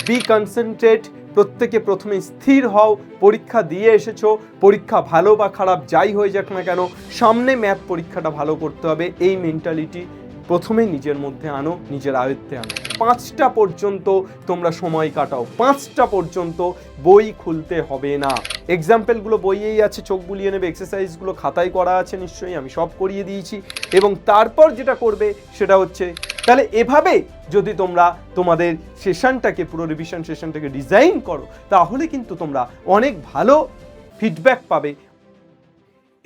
B concentrate, প্রত্যেকে প্রথমে স্থির হও। পরীক্ষা দিয়ে এসেছো, পরীক্ষা ভালো বা খারাপ যাই হয়ে যাক না কেন, সামনে ম্যাথ পরীক্ষাটা ভালো করতে হবে, এই মেন্টালিটি প্রথমে নিজের মধ্যে আনো, নিজের আয়ত্তে আনো। 5টা পর্যন্ত তোমরা সময় কাটাও, 5টা পর্যন্ত বই খুলতে হবে না। এক্সাম্পলগুলো বইয়েই আছে, চোখ বুলিয়ে নেবে। এক্সারসাইজগুলো খাতায় করা আছে নিশ্চয়ই, আমি সব করিয়ে দিয়েছি। এবং তারপর যেটা করবে সেটা হচ্ছে, তাহলে এভাবে যদি তোমরা তোমাদের সেশনটাকে, পুরো রিভিশন সেশনটাকে ডিজাইন করো, তাহলে কিন্তু তোমরা অনেক ভালো ফিডব্যাক পাবে।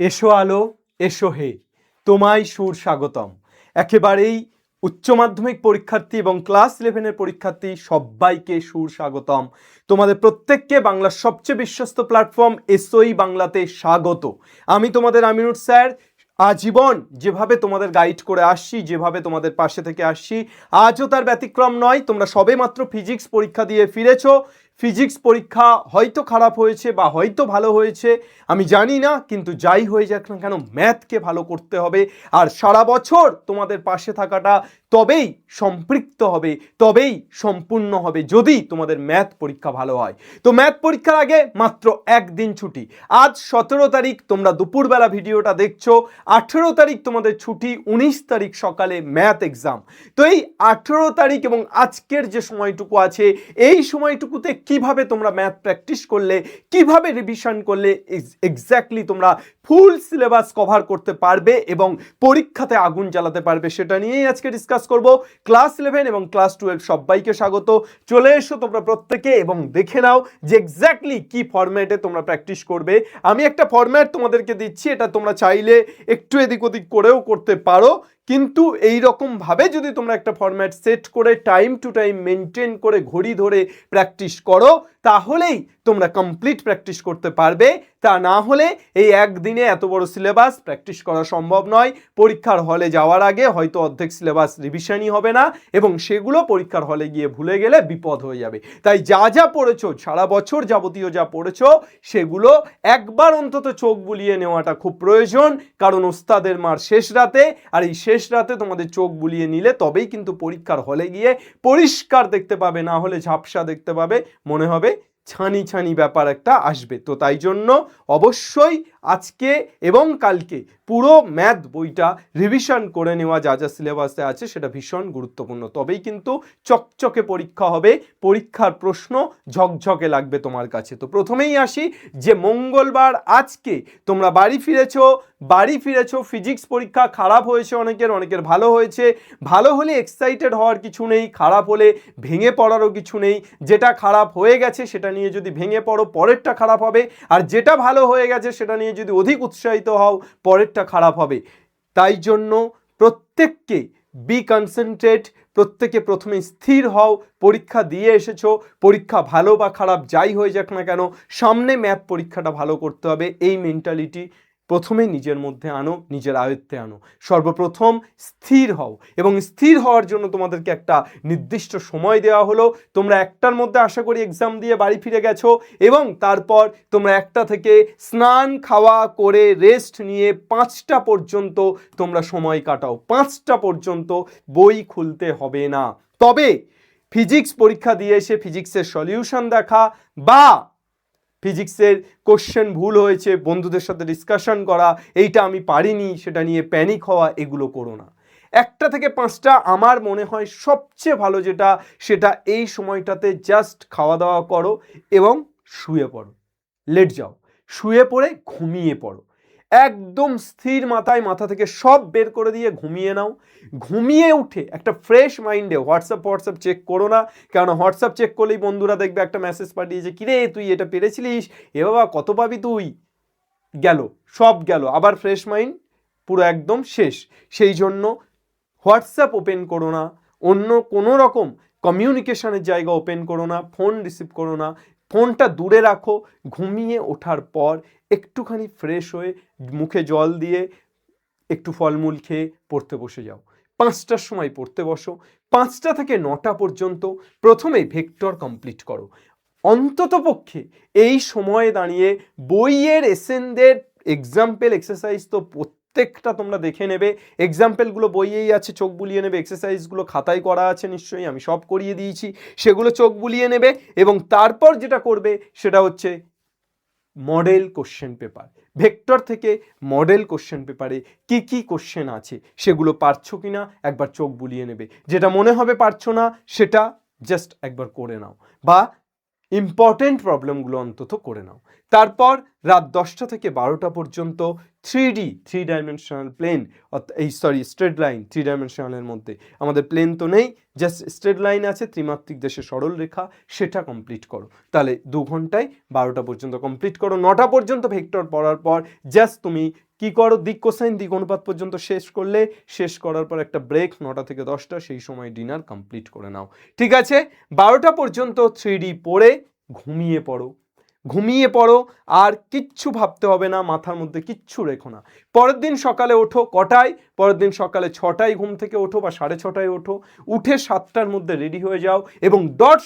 এসো আলো, এসো হে, তোমায় সুর স্বাগতম। একেবারেই উচ্চ মাধ্যমিক পরীক্ষার্থী এবং ক্লাস 11-এর পরীক্ষার্থী সবাইকে সুর স্বাগতম। তোমাদের প্রত্যেককে বাংলার সবচেয়ে বিশ্বস্ত প্ল্যাটফর্ম এসওই বাংলাতে স্বাগত। আমি তোমাদের আমিনুর স্যার। আজীবন যেভাবে তোমাদের গাইড করে আসছি, যেভাবে তোমাদের পাশে থেকে আসছি, আজও তার ব্যতিক্রম নয়। তোমরা সবেমাত্র ফিজিক্স পরীক্ষা দিয়ে ফিরেছো। ফিজিক্স পরীক্ষা হয়তো খারাপ হয়েছে বা হয়তো ভালো হয়েছে, আমি জানি না, কিন্তু যাই হয়ে যাক না কেন ম্যাথকে ভালো করতে হবে। আর সারা বছর তোমাদের পাশে থাকাটা তবেই সম্পৃক্ত হবে, তবেই সম্পূর্ণ হবে যদি তোমাদের ম্যাথ পরীক্ষা ভালো হয়। তো ম্যাথ পরীক্ষার আগে মাত্র একদিন ছুটি। আজ 17 তারিখ, তোমরা দুপুরবেলা ভিডিওটা দেখছো। 18 তারিখ তোমাদের ছুটি, 19 তারিখ সকালে ম্যাথ এক্সাম। তো এই 18 তারিখ এবং আজকের যে সময়টুকু আছে, এই সময়টুকুতে কিভাবে তোমরা ম্যাথ প্র্যাকটিস করলে, কিভাবে রিভিশন করলে এক্স্যাক্টলি তোমরা ফুল সিলেবাস কভার করতে পারবে এবং পরীক্ষাতে আগুন জ্বালাতে পারবে, সেটা নিয়েই আজকে ডিসকাস করব। ক্লাস 11 এবং ক্লাস 12 সবাইকে স্বাগত। চলে এসো তোমরা প্রত্যেকে এবং দেখে নাও যে এক্স্যাক্টলি কি ফরম্যাটে তোমরা প্র্যাকটিস করবে। আমি একটা ফরম্যাট তোমাদেরকে দিচ্ছি, এটা তোমরা চাইলে একটু এদিক ওদিক করেও করতে পারো, কিন্তু এই রকম ভাবে যদি তোমরা একটা ফরম্যাট সেট করে টাইম টু টাইম মেনটেন করে ঘড়ি ধরে প্র্যাকটিস করো, তাহলেই তোমরা কমপ্লিট প্র্যাকটিস করতে পারবে। তা না হলে এই একদিনে এত বড় সিলেবাস প্র্যাকটিস করা সম্ভব নয়। পরীক্ষার হলে যাওয়ার আগে হয়তো অর্ধেক সিলেবাস রিভিশনই হবে না এবং সেগুলো পরীক্ষার হলে গিয়ে ভুলে গেলে বিপদ হয়ে যাবে। তাই যা যা পড়েছো, সারা বছর যাবতীয় যা পড়েছো, সেগুলো একবার অন্তত চোখ বুলিয়ে নেওয়াটা খুব প্রয়োজন। কারণ ওস্তাদের মার শেষ রাতে, আর এই শেষ রাতে তোমাদের চোখ বুলিয়ে নিলে তবেই কিন্তু পরীক্ষার হলে গিয়ে পরিষ্কার দেখতে পাবে, না হলে ঝাপসা দেখতে পাবে, মনে হবে ছানি ছানি ব্যাপার একটা আসবে। তো তাই জন্য অবশ্যই আজকে এবং কালকে পুরো ম্যাথ বইটা রিভিশন করে নেওয়া, যা যা সিলেবাসে আছে সেটা ভীষণ গুরুত্বপূর্ণ। তবেই কিন্তু চকচকে পরীক্ষা হবে, পরীক্ষার প্রশ্ন ঝকঝকে লাগবে তোমার কাছে। তো প্রথমেই আসি যে মঙ্গলবার আজকে তোমরা বাড়ি ফিরেছো। ফিজিক্স পরীক্ষা খারাপ হয়েছে অনেকের ভালো হয়েছে। ভালো হলে এক্সাইটেড হওয়ার কিছু নেই, খারাপ হলে ভেঙে পড়ারও কিছু নেই। যেটা খারাপ হয়ে গেছে সেটা নিয়ে যদি ভেঙে পড়ো, পরেরটা খারাপ হবে। আর যেটা ভালো হয়ে গেছে সেটা নিয়ে যদি অধিক উৎসাহিত হও, পরেরটা খারাপ হবে। তাই জন্য প্রত্যেককে বি কনসেন্ট্রেট, প্রত্যেকে প্রথমে স্থির হও। পরীক্ষা দিয়ে এসেছো, পরীক্ষা ভালো বা খারাপ যাই হয়ে যাক না কেন, সামনে ম্যাথ পরীক্ষাটা ভালো করতে হবে, এই মেন্টালিটি প্রথমে নিজের মধ্যে আনো, নিজের আয়ত্তে আনো। সর্বপ্রথম স্থির হও এবং স্থির হওয়ার জন্য তোমাদেরকে একটা নির্দিষ্ট সময় দেওয়া হলো। তোমরা 1টার মধ্যে আশা করি এক্সাম দিয়ে বাড়ি ফিরে গেছো এবং তারপর তোমরা 1টা থেকে স্নান খাওয়া করে রেস্ট নিয়ে 5টা পর্যন্ত তোমরা সময় কাটাও। 5টা পর্যন্ত বই খুলতে হবে না। তবে ফিজিক্স পরীক্ষা দিয়ে এসে ফিজিক্সের সলিউশন দেখা বা ফিজিক্সের কোশ্চেন ভুল হয়েছে বন্ধুদের সাথে ডিসকাশন করা, এইটা আমি পারিনি সেটা নিয়ে প্যানিক হওয়া, এগুলো করো না। 1টা থেকে 5টা আমার মনে হয় সবচেয়ে ভালো যেটা, সেটা এই সময়টাতে জাস্ট খাওয়া দাওয়া করো এবং শুয়ে পড়ো। লেট যাও, শুয়ে পড়ে ঘুমিয়ে পড়ো। একদম স্থির মাথায় মাথা থেকে সব বের করে দিয়ে ঘুমিয়ে নাও। ঘুমিয়ে উঠে একটা ফ্রেশ মাইন্ডে হোয়াটসঅ্যাপ চেক করো না, কারণ হোয়াটসঅ্যাপ চেক করলেই বন্ধুরা দেখবে একটা মেসেজ পাঠিয়েছে, কিরে তুই এটা পেরেছিলিস, এ বাবা কত পাবি তুই, গেল, সব গেল, আবার ফ্রেশ মাইন্ড পুরো একদম শেষ। সেই জন্য হোয়াটসঅ্যাপ ওপেন করো না, অন্য কোনো রকম কমিউনিকেশনের জায়গা ওপেন করো না, ফোন রিসিভ করো না, ফোনটা দূরে রাখো। ঘুমিয়ে ওঠার পর একটুখানি ফ্রেশ হয়ে মুখে জল দিয়ে একটু ফলমূল খেয়ে পড়তে বসে যাও। 5টার সময় পড়তে বসো। 5টা থেকে 9টা পর্যন্ত প্রথমে ভেক্টর কমপ্লিট করো। অন্ততপক্ষে এই সময়ে দাঁড়িয়ে বইয়ের এসেনদের এক্সাম্পল এক্সারসাইজ তো প্রত্যেকটা তোমরা দেখে নেবে, এক্সাম্পলগুলো বইয়েই আছে, চোখ বুলিয়ে নেবে, এক্সারসাইজগুলো খাতায় করা আছে নিশ্চয়ই, আমি সব করিয়ে দিয়েছি, সেগুলো চোখ বুলিয়ে নেবে এবং তারপর যেটা করবে সেটা হচ্ছে মডেল কোশ্চেন পেপার। ভেক্টর থেকে মডেল কোশ্চেন পেপারে কি কি কোশ্চেন আছে সেগুলো পারছো কিনা একবার চোখ বুলিয়ে নেবে, যেটা মনে হবে পারছো না সেটা জাস্ট একবার করে নাও, বা ইম্পর্টেন্ট প্রবলেমগুলো অন্তত করে নাও। তারপর রাত 10টা থেকে 12টা পর্যন্ত 3D 3 dimensional plane, straight line 3 ডাইমেনশনালের মধ্যে, আমাদের প্লেন তো নেই, জাস্ট স্ট্রেট লাইন আছে, ত্রিমাত্রিক দেশে সরল রেখা, সেটা কমপ্লিট করো। তাহলে 2 ঘন্টায় 12টা পর্যন্ত কমপ্লিট করো। 9টা পর্যন্ত ভেক্টর পড়ার পর জাস্ট তুমি কি করো, দিক কোসাইন দিক অনুপাত পর্যন্ত শেষ করলে, শেষ করার পর একটা ব্রেক 9টা থেকে 10টা, সেই সময় ডিনার কমপ্লিট করে নাও। ঠিক আছে, 12টা পর্যন্ত 3D পড়ে ঘুমিয়ে পড়ো, ঘুমিয়ে পড়ো, আর কিচ্ছু ভাবতে হবে না, মাথার মধ্যে কিচ্ছু রেখো না। পরের দিন সকালে ওঠো কটায়? পরের দিন সকালে 6টায় ঘুম থেকে ওঠো বা 6:30টায় ওঠো, উঠে 7টার মধ্যে রেডি হয়ে যাও এবং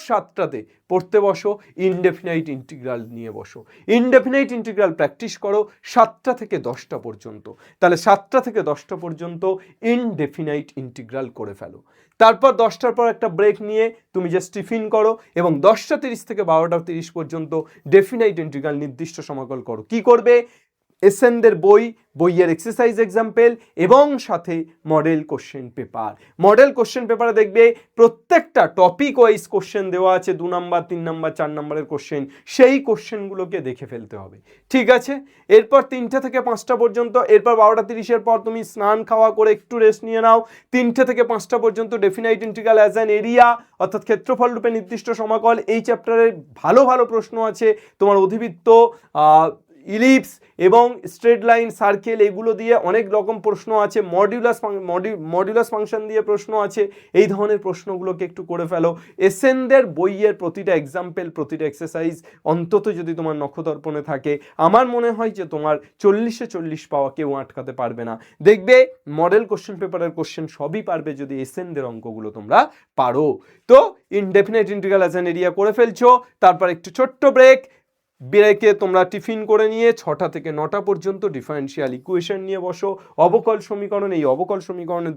7টাতে পড়তে বসো, ইনডেফিনাইট ইন্টিগ্রাল নিয়ে বসো। ইনডেফিনাইট ইন্টিগ্রাল প্র্যাকটিস করো 7টা থেকে 10টা পর্যন্ত। তাহলে 7টা থেকে 10টা পর্যন্ত ইনডেফিনাইট ইন্টিগ্রাল করে ফেলো। তারপর 10টার পর একটা ব্রেক নিয়ে তুমি জাস্ট টিফিন করো এবং 10টা 30 থেকে 12টা 30 পর্যন্ত ডেফিনাইট ইন্টিগ্রাল নির্দিষ্ট সমাকল করো। কি করবে? এসএনদের বইয়ের এক্সারসাইজ এক্সাম্পল এবং সাথে model question paper. Model question পেপারে দেখবে প্রত্যেকটা টপিক ওয়াইজ কোশ্চেন দেওয়া আছে, 2 নাম্বার 3 নাম্বার 4 নাম্বারের কোশ্চেন, সেই কোশ্চেনগুলোকে দেখে ফেলতে হবে। ঠিক আছে, এরপর 3টে থেকে 5টা পর্যন্ত, এরপর 12টা 30-এর পর তুমি স্নান খাওয়া করে একটু রেস্ট নিয়ে নাও। 3টে থেকে 5টা পর্যন্ত definite integral as an area, অর্থাৎ ক্ষেত্রফল রূপে নির্দিষ্ট সমাকল। এই চ্যাপ্টারের ভালো ভালো প্রশ্ন আছে, তোমার অধিবৃত্ত, ইলিপস এবং স্ট্রেট লাইন, সার্কেল, এগুলো দিয়ে অনেক রকম প্রশ্ন আছে। মডিউলাস ফাংশন দিয়ে প্রশ্ন আছে। এই ধরনের প্রশ্নগুলোকে একটু করে ফেলো। এসএনদের বইয়ের প্রতিটা এক্সাম্পল, প্রতিটা এক্সারসাইজ অন্তত যদি তোমার নখদর্পণে থাকে, আমার মনে হয় যে তোমার 40-এ 40 পাওয়া কেউ আটকাতে পারবে না। দেখবে মডেল কোশ্চেন পেপারের কোশ্চেন সবই পারবে যদি এসএনদের অঙ্কগুলো তোমরা পারো। তো indefinite integral as an area করে ফেলছো, তারপর একটু ছোট্ট ব্রেকে তোমরা টিফিন করে নিয়ে 6টা থেকে 9টা পর্যন্ত ডিফারেন্সিয়াল ইকুয়েশন নিয়ে বসো। অবকল সমীকরণ, এই অবকল সমীকরণের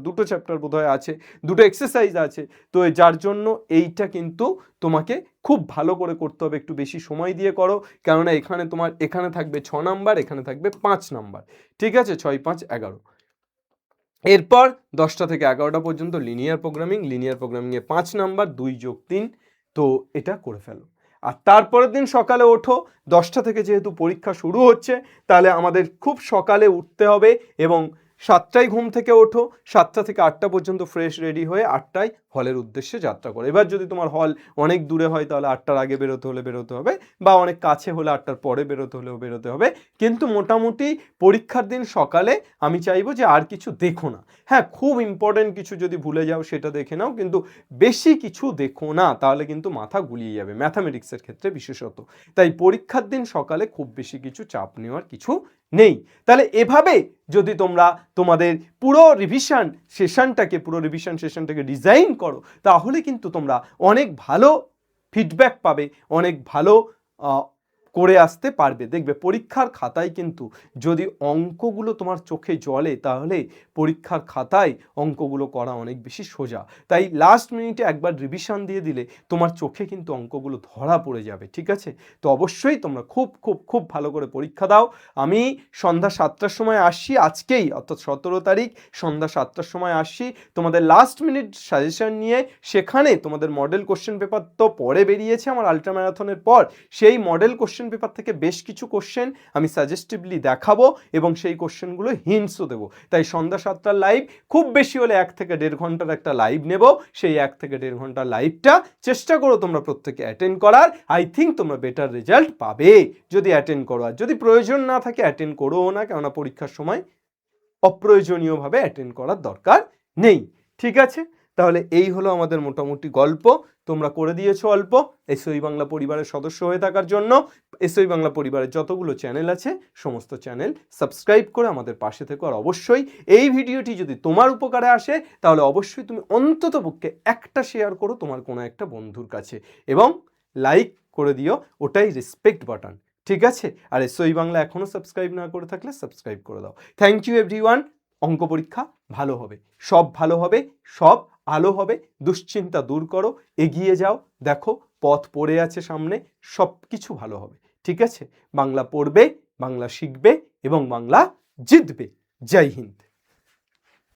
দুটো চ্যাপ্টার বোধহয় আছে, দুটো এক্সারসাইজ আছে। তো যার জন্য এইটা কিন্তু তোমাকে খুব ভালো করে করতে হবে, একটু বেশি সময় দিয়ে করো, কেননা এখানে থাকবে 6 নাম্বার, এখানে থাকবে 5 নাম্বার। ঠিক আছে, 6, 5, 11। এরপর 10টা থেকে 11টা পর্যন্ত লিনিয়ার প্রোগ্রামিংয়ে 5 নাম্বার, 2+3। তো এটা করে ফেলো। আর তারপরের দিন সকালে ওঠো, 10টা থেকে যেহেতু পরীক্ষা শুরু হচ্ছে, তাহলে আমাদের খুব সকালে উঠতে হবে এবং 7টায় ঘুম থেকে ওঠো, 7টা থেকে 8টা পর্যন্ত ফ্রেশ রেডি হয়ে 8টায় হলের উদ্দেশ্যে যাত্রা করো। এবার যদি তোমার হল অনেক দূরে হয় তাহলে 8টার আগে বেরোতে হবে, বা অনেক কাছে হলে 8টার পরে বেরোতে হবে। কিন্তু মোটামুটি পরীক্ষার দিন সকালে আমি চাইবো যে আর কিছু দেখো না। হ্যাঁ, খুব ইম্পর্টেন্ট কিছু যদি ভুলে যাও সেটা দেখে নাও, কিন্তু বেশি কিছু দেখো না, তাহলে কিন্তু মাথা গুলিয়ে যাবে, ম্যাথামেটিক্সের ক্ষেত্রে বিশেষত। তাই পরীক্ষার দিন সকালে খুব বেশি কিছু চাপ নেওয়ার কিছু নেই। তাহলে এভাবে যদি তোমরা তোমাদের পুরো রিভিশন সেশনটাকে ডিজাইন করো, তাহলে কিন্তু তোমরা অনেক ভালো ফিডব্যাক পাবে, অনেক ভালো করে আসতে পারবে। দেখবে পরীক্ষার খাতায় কিন্তু যদি অঙ্কগুলো তোমার চোখে জ্বলে, তাহলে পরীক্ষার খাতায় অঙ্কগুলো করা অনেক বেশি সোজা। তাই লাস্ট মিনিটে একবার রিভিশন দিয়ে দিলে তোমার চোখে কিন্তু অঙ্কগুলো ধরা পড়ে যাবে। ঠিক আছে, তো অবশ্যই তোমরা খুব খুব খুব ভালো করে পরীক্ষা দাও। আমি সন্ধ্যা 7টার সময় আসছি, আজকেই অর্থাৎ 17 তারিখ সন্ধ্যা 7টার সময় আসছি তোমাদের লাস্ট মিনিট সাজেশন নিয়ে। সেখানে তোমাদের মডেল কোশ্চেন পেপার তো পরে বেরিয়েছে আমার আল্ট্রা ম্যারাথনের পর, সেই মডেল কোশ্চেন পেপার থেকে বেশ কিছু কোশ্চেন আমি সাজেস্টিভলি দেখাবো এবং সেই কোশ্চেনগুলো হিন্টসও দেবো। তাই সন্ধ্যা 7টার লাইভ, খুব বেশি হলে 1 থেকে 1.5 ঘন্টার একটা লাইভ নেব। সেই 1 থেকে 1.5 ঘন্টার লাইভটা চেষ্টা করো তোমরা প্রত্যেকে অ্যাটেন্ড করার। আই থিঙ্ক তোমরা বেটার রেজাল্ট পাবে যদি অ্যাটেন্ড করো। আর যদি প্রয়োজন না থাকে অ্যাটেন্ড করো না, কেননা পরীক্ষার সময় অপ্রয়োজনীয়ভাবে অ্যাটেন্ড করার দরকার নেই। ঠিক আছে, তাহলে এই হলো আমাদের মোটামুটি গল্প। তোমরা করে দিয়েছো অল্প এসওই বাংলা পরিবারের সদস্য হয়ে থাকার জন্য। এসওই বাংলা পরিবারের যতগুলো চ্যানেল আছে সমস্ত চ্যানেল সাবস্ক্রাইব করে আমাদের পাশে থেকো। আর অবশ্যই এই ভিডিওটি যদি তোমার উপকারে আসে, তাহলে অবশ্যই তুমি অন্ততপক্ষে একটা শেয়ার করো তোমার কোনো একটা বন্ধুর কাছে এবং লাইক করে দিও, ওটাই রেসপেক্ট বাটন। ঠিক আছে? আর এসওই বাংলা এখনও সাবস্ক্রাইব না করে থাকলে সাবস্ক্রাইব করে দাও। Thank you everyone. অঙ্ক পরীক্ষা ভালো হবে, সব ভালো হবে, সব আলো হবে। দুশ্চিন্তা দূর করো, এগিয়ে যাও, দেখো পথ পড়ে আছে সামনে, সব কিছু ভালো হবে। ঠিক আছে? বাংলা পড়বে, বাংলা শিখবে এবং বাংলা জিতবে। জয় হিন্দ।